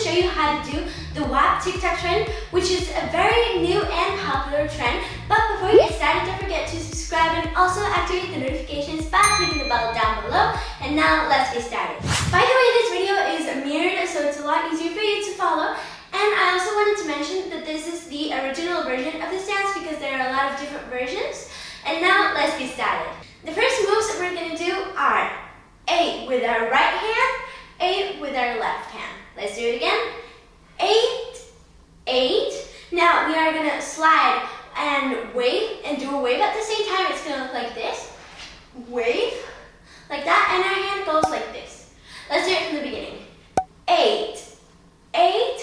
show you how to do the WAP TikTok trend, which is a very new and popular trend. But before you get started, don't forget to subscribe and also activate the notifications by clicking the bell down below. And now let's get started. By the way, this video is mirrored, so it's a lot easier for you to follow. And I also wanted to mention that this is the original version of this dance because there are a lot of different versions. And now let's get started. The first moves that we're going to do are 8 with our right hand, 8 with our left hand. Let's do it again. 8, 8. Now we are going to slide and wave and do a wave at the same time. It's going to look like this. Wave, like that, and our hand goes like this. Let's do it from the beginning. 8, 8,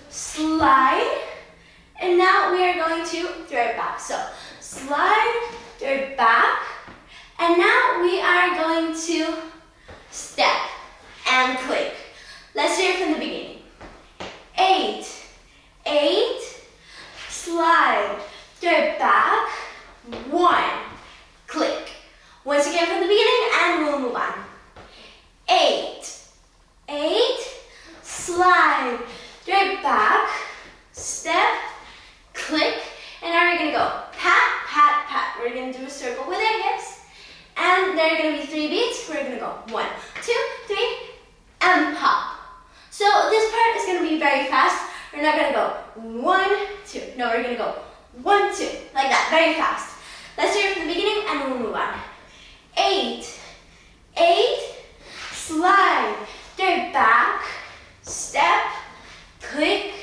slide, and now we are going to throw it back. So slide, throw it back, and now we are going to step and click. Let's do it from the beginning. 8, 8, slide, throw it back, 1, click. Once again from the beginning, and we'll move on. 8, 8, slide, throw it back, step, click, and now we're gonna go pat, pat, pat. We're gonna do a circle with our hips, and there are gonna be 3 beats. We're gonna go 1, 2, 3, and pop. So this part is gonna be very fast. We're not gonna go 1, 2. No, we're gonna go 1, 2, like that, very fast. Let's do it from the beginning, and we'll move on. 8, 8, slide, throw it back, step, click,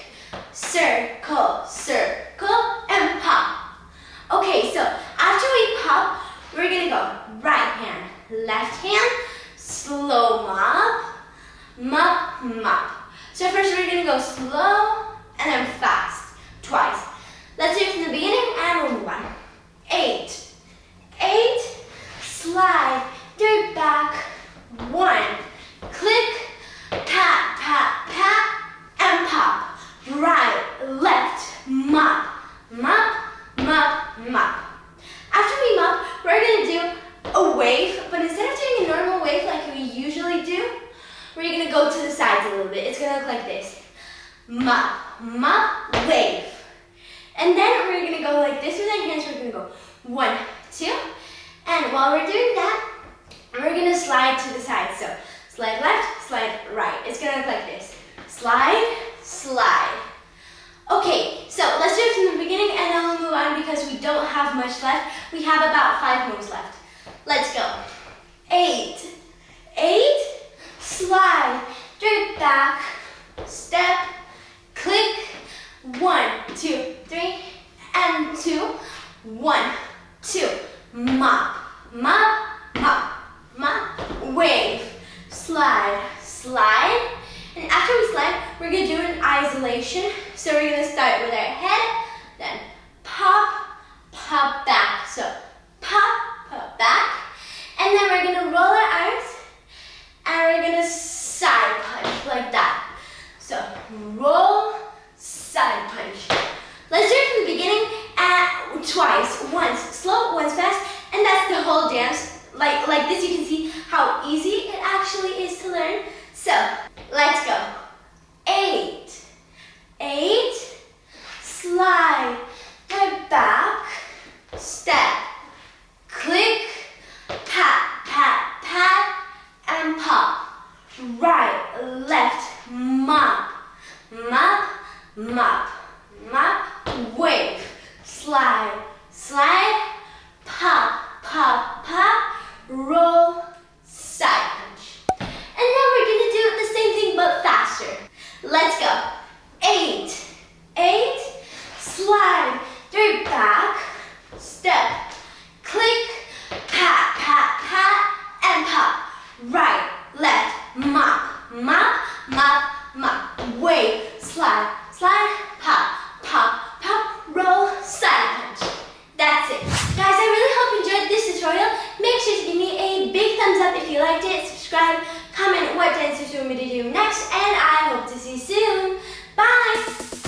circle, circle, and pop. Okay, so after we pop, we're gonna go right hand, left hand, slow mop, mop, mop. So first we're gonna go slow and then fast, twice. Let's do it from the beginning and we'll move on. 8, 8, slide, throw it back, 1, click, pat, pat, pat, and pop. Right, left, mop, mop, mop, mop. After we mop, we're gonna do a wave, but instead of doing a normal wave like we usually do, we're gonna go to the sides a little bit. It's gonna look like this. Mop, mop, wave. And then we're gonna go like this with our hands. We're gonna go 1, 2. And while we're doing that, we're gonna slide to the side. So slide left, slide right. It's gonna look like this. Slide, slide. Okay, so let's do it from the beginning and then we'll move on because we don't have much left. We have about 5 moves left. Let's go. 8, 8, slide, throw it back, step, click, 1, 2, 3, and 2, 1, 2, mop, mop, mop, mop, wave, slide, slide. And after we slide, we're gonna do an isolation. So we're gonna start with our head, then pop, pop back. So pop, pop back. And then we're gonna roll our arms and we're gonna side punch like that. So roll, side punch. Let's do it from the beginning and twice. Once slow, once fast, and that's the whole dance. Like this, you can see how easy it actually is to learn. So let's go. 8, 8, slide, throw it back, step, click, pat, pat, pat, and pop. Right, left, mop, mop, mop, mop, wave, slide, slide, pop, pop, pop, roll, side punch. And now we're gonna do the same thing but faster. Let's go. 8, 8, slide, throw it back, step, click, pat, pat, pat, and pop. Right, left, mop, mop, mop, mop, wave, slide, slide, pop, pop, pop, roll, side punch. That's it. Guys, I really hope you enjoyed this tutorial. Make sure to give me a big thumbs up if you liked it, subscribe, comment what dances you want me to do next, and I hope to see you soon. Bye!